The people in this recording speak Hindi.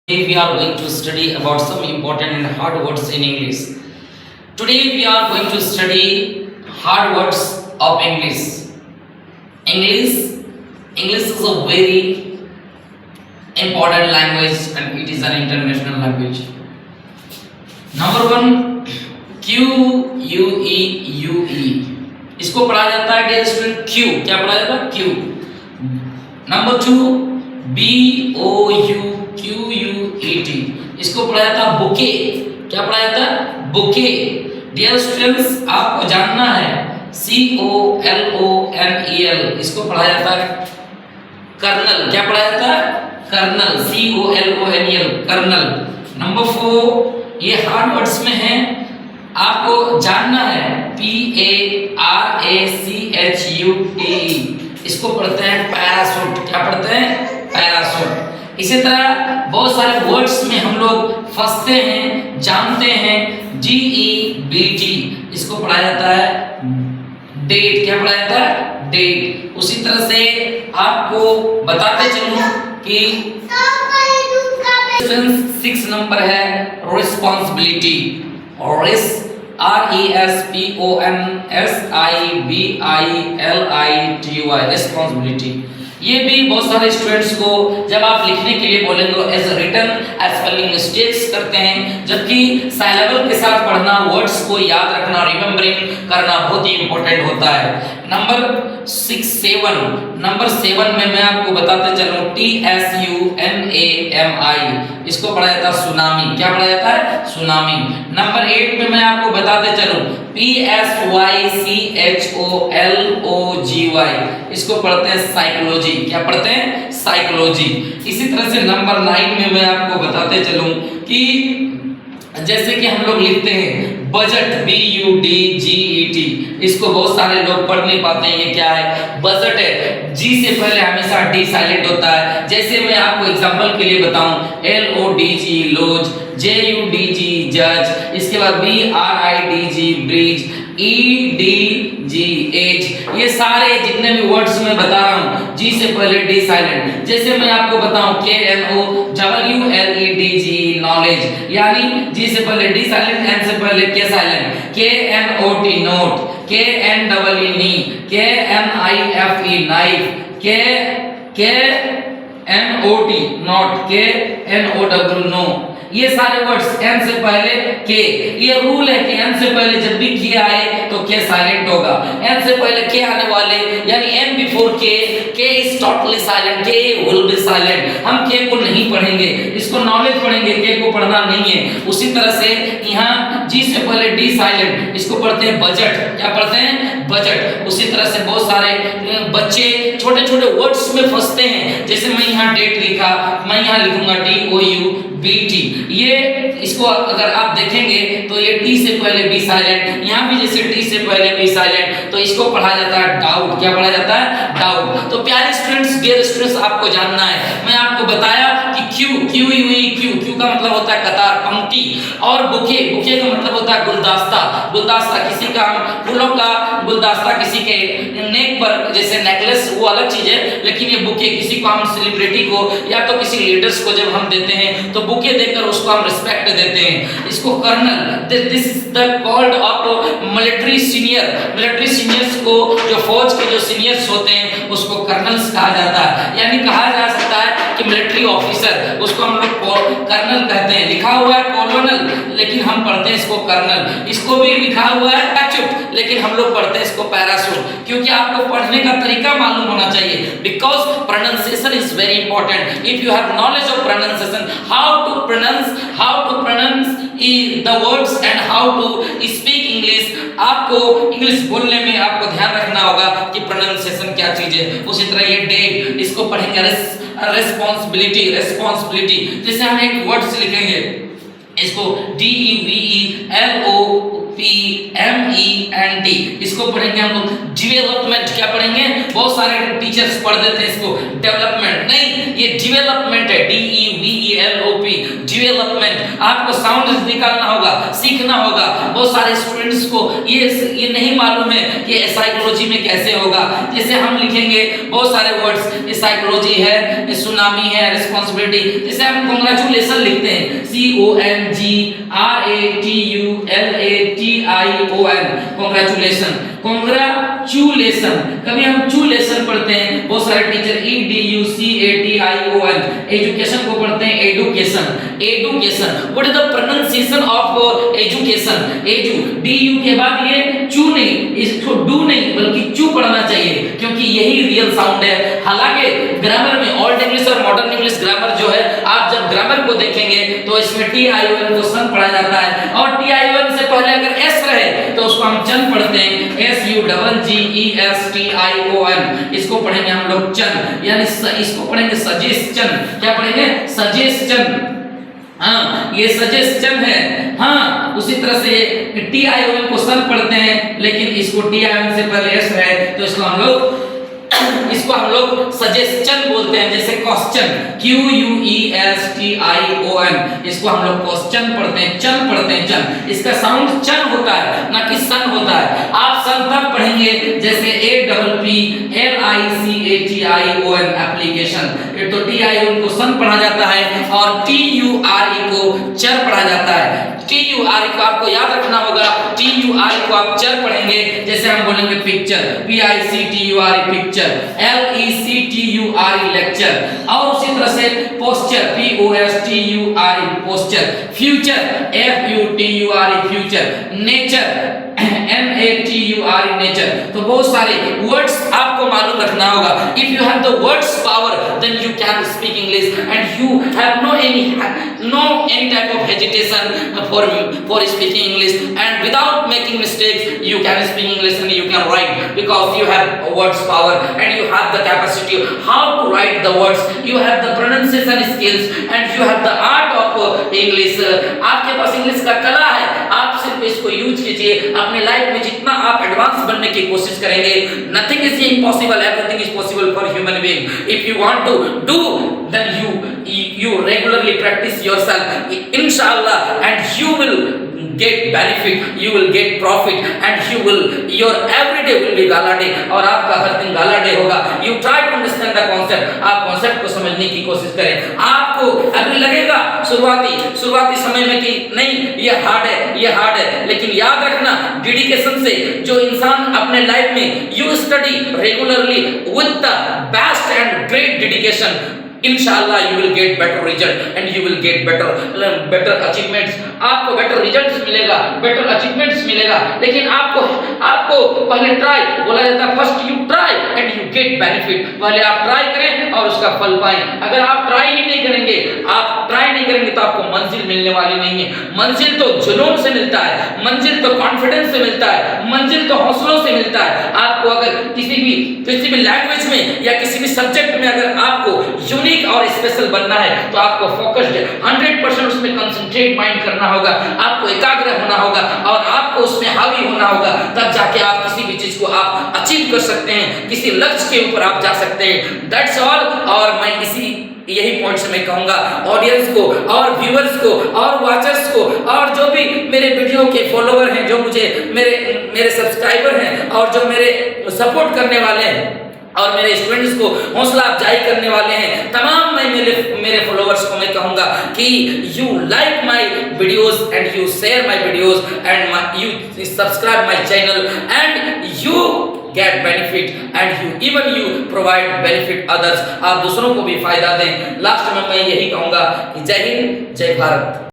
Today we are going to study about some important and hard words in English. Today we are going to study hard words of English. English is a very important language and it is an international language. Number one, QUEUE. इसको पढ़ा जाता है डियर स्टूडेंट Q. क्या पढ़ा जाता है? Q. Number two, BOUQUET. इसको पढ़ा जाता है बुके. क्या पढ़ा जाता है? बुके. डियर स्टूडेंट्स, आपको जानना है COLONEL. इसको पढ़ा जाता है कर्नल. क्या पढ़ा जाता है? Colonel. COLONEL, colonel. Number four, ये हार्ड वर्ड्स में है, आपको जानना है PARACHUTE. इसको पढ़ते हैं पैराशूट. क्या पढ़ते हैं? पैराशूट. इसी तरह बहुत सारे वर्ड्स में हम लोग फंसते हैं, जानते हैं DEBT. इसको पढ़ा जाता है डेट. क्या पढ़ा जाता है? डेट. उसी तरह से आपको बताते चलूं कि 6 नंबर है रिस्पॉन्सिबिलिटी. RESPONSIBILITY. रिस्पॉन्सिबिलिटी. ये भी बहुत सारे स्टूडेंट्स को जब आप लिखने के लिए बोलेंगे as written as spelling mistakes करते हैं, जबकि साइलेबल के साथ पढ़ना, वर्ड्स को याद रखना, रिमेम्बरिंग करना बहुत ही इंपॉर्टेंट होता है. नंबर 7 में मैं आपको बताते चलूं TSUNAMI. इसको पढ़ा जाता है सुनामी. क्या पढ़ा जाता है? सुनामी. नंबर 8 में मैं आपको बताते चलूं PSYCHOLOGY. इसको पढ़ते हैं साइकोलॉजी. क्या पढ़ते हैं? साइकोलॉजी. इसी तरह से नंबर 9 में मैं आपको बताते चलूं कि जैसे कि हम लोग लिखते हैं बजट, BUDGET. इसको बहुत सारे लोग पढ़ नहीं पाते हैं. ये क्या है? बजट है. जी से पहले हमेशा डी साइलेंट होता है. जैसे मैं आपको एग्जांपल के लिए बताऊं LODG लोज, JUDG जज, इसके बाद BRIDG ब्रिज, EDG एज. ये सारे जितने भी वर्ड्स मैं बता रहा हूं जी से पहले डी साइलेंट. जैसे मैं आपको बताऊं KNOWLEDG नॉलेज, यानी जी से पहले डी साइलेंट, एन से पहले K silent. KNOT note, KNEE knee, KNIFE knife, KNOT knot, KNOW know. ये सारे वर्ड्स एन से पहले के. ये रूल है कि एन से पहले जब भी के आए तो के साइलेंट होगा. एन से पहले के आने वाले यानी एन बिफोर के इज टोटली साइलेंट, के विल बी साइलेंट. हम के को नहीं पढ़ेंगे, इसको नॉलेज पढ़ेंगे, के को पढ़ना नहीं है. उसी तरह से यहाँ जी से पहले डी साइलेंट. इसको पढ़ते हैं बजट. क्या पढ़ते हैं? बजट. उसी तरह से बहुत सारे बच्चे छोटे छोटे वर्ड्स में फंसते हैं. जैसे मैं यहाँ डेट लिखा, मैं यहाँ लिखूंगा DOUBT. ये इसको अगर आप देखेंगे तो ये टी से पहले बी साइलेंट, यहाँ भी जैसे टी से पहले बी साइलेंट, तो इसको पढ़ा जाता है डाउट. क्या पढ़ा जाता है? डाउट. तो प्यारे स्टूडेंट्स, डियर स्टूडेंट्स, आपको जानना है, मैं आपको बताया कि क्यू का मतलब होता है कतार, पंक्ति. और बुके का मतलब होता है गुलदस्ता. किसी का फूलों का गुलदस्ता, किसी के नेक पर जैसे नेकलेस, वो अलग चीज है. लेकिन ये बुके किसी को, हम सेलिब्रिटी को या तो किसी लीडर्स को जब हम देते हैं तो बुके देकर उसको हम रिस्पेक्ट देते हैं. इसको colonel, this is the called of military seniors को, जो फौज के जो सीनियर्स होते हैं उसको कर्नल्स कहा जाता है. यानी कहा जा सकता है कि मिलिट्री ऑफिसर, उसको हम लोग कर्नल कहते हैं. लिखा हुआ है कॉलोनल, लेकिन हम पढ़ते हैं इसको कर्नल. इसको भी लिखा हुआ है पैराशूट, लेकिन हम लोग पढ़ते हैं इसको पैराशूट. क्योंकि आपको पढ़ने का तरीका मालूम होना चाहिए, because pronunciation is very important. If you have knowledge of pronunciation, how to pronounce the words and how to speak English, आपको इंग्लिश बोलने में आपको ध्यान रखना होगा कि प्रोनाउंसिएशन क्या चीज है. उसी तरह ये डेट, इसको पढ़ेंगे रिस्पॉन्सिबिलिटी. जैसे हम एक वर्ड्स लिखेंगे, इसको DEVELOPMENT. इसको पढ़ेंगे हम लोग डेवलपमेंट. क्या पढ़ेंगे? बहुत सारे टीचर्स पढ़ देते हैं इसको डेवलपमेंट. नहीं, ये डेवलपमेंट है, DEVELOP डेवलपमेंट, आपको साउंड निकालना होगा, सीखना होगा। बहुत सारे स्टूडेंट्स को ये नहीं मालूम है कि साइकोलॉजी में कैसे होगा। जैसे हम लिखेंगे बहुत सारे वर्ड्स, साइकोलॉजी है, सुनामी है, रिस्पांसिबिलिटी। जैसे हम कांग्रेचुलेशन लिखते हैं, CONGRATULATION, कांग्रेचुलेशन, कांग्रेचुलेशन। कभी हम चुलेशन पढ़ते हैं, बहुत सारे टीचर EDUCATION, एजुकेशन को पढ़ते हैं education, education. What is the pronunciation of education? Edu, DU के बाद ये चू नहीं, इसको डू नहीं बल्कि चू पढ़ना चाहिए, क्योंकि यही रियल साउंड है। हालांकि ग्रामर में ओल्ड इंग्लिश और मॉडर्न इंग्लिश ग्रामर जो है, आप जब ग्रामर को देखेंगे तो इसमें TION को सन पढ़ा जाता है, और TION से पहले अगर S रहे तो उसको हम चन पढ़ते हैं, SUGGESTION। इसको पढ़ेंगे हम लोग चन, यानी इसको पढ़ेंगे सजेशन। क्या पढ़ेंगे? सजेशन। हाँ, ये सजेशन है। हाँ, उसी तरह से TION को सन पढ़ते हैं, लेकिन इसको TION से पहले S है तो इसको हम लोग सजेशन बोलते हैं। जैसे क्वेश्चन, QUESTION, इसको हम लोग क्वेश्चन पढ़ते हैं, चन पढ़ते हैं, चन। इसका साउंड चन होता है, ना कि सन होता है। आप सन तब पढ़ेंगे जैसे APPLICATION एप्लीकेशन, तो TION को सन पढ़ा जाता है और TURE को चर पढ़ा जाता है। TURE को आपको याद रखना होगा, TURE को आप चर पढ़ेंगे। जैसे हम बोलेंगे picture, PICTURE picture, LECTURE lecture, और उसी तरह से posture, POSTURE posture, future, FUTURE future, nature, NATURE nature. तो बहुत सारे वर्ड्स आपको मालूम रखना होगा। If you have the words power then you can speak English and you have no any type of hesitation for speaking English, and without making mistakes you can speak English and you can write, because you have words power and you have the capacity how to write the words, you have the pronunciation skills and you have the art of English। आपके पास इंग्लिश का कला है, आप सिर्फ इसको यूज कीजिए। अपने लाइफ में जितना आप एडवांस बनने की कोशिश करेंगे, nothing is impossible, everything is possible for human being। if you want to do then you regularly practice yourself, inshallah, and you will get benefit, you will get profit, and your every day will be gala day, और आपका हर दिन gala day होगा। You try to understand the concept, आप concept को समझने की कोशिश करें। आपको अभी लगेगा शुरुआती समय में कि नहीं ये हार्ड है, लेकिन याद रखना डेडिकेशन से जो इंसान अपने लाइफ में you study regularly with the best and great dedication, इंशाल्लाह you will get better result and you will get better achievements। आपको better results मिलेगा, better achievements मिलेगा, लेकिन आपको पहले ट्राई बोला जाता है, first you try and you get benefit. पहले आप ट्राई करें और उसका फल पाएं। अगर आप ट्राई नहीं करेंगे तो आपको मंजिल मिलने वाली नहीं है। मंजिल तो जुनून से मिलता है, मंजिल तो कॉन्फिडेंस से मिलता है, मंजिल तो हौसलों से मिलता है। आपको अगर किसी भी लैंग्वेज में या किसी भी सब्जेक्ट में अगर आपको यूनिक और स्पेशल बनना है तो आपको फोकस्ड 100% उसमें कंसंट्रेट माइंड करना होगा, आपको एकाग्र होना होगा और आपको उसमें हावी होना होगा, तब जाके आप किसी भी चीज को आप अचीव कर सकते हैं, किसी लक्ष्य के ऊपर आप जा सकते हैं। That's all. और मैं यही पॉइंट से मैं कहूंगा ऑडियंस को और व्यूअर्स को और वाचर्स को और जो भी मेरे वीडियो के फॉलोअर हैं, जो मुझे मेरे सब्सक्राइबर हैं और जो मेरे सपोर्ट करने वाले हैं और मेरे स्टूडेंट्स को हौसला अफजाई करने वाले हैं, तमाम मैं मेरे फॉलोअर्स को मैं कहूंगा कि you like my videos and you share my videos and you subscribe my channel and you get benefit and you provide benefit others। आप दूसरों को भी फायदा दें। लास्ट में मैं यही कहूंगा कि जय हिंद, जय भारत।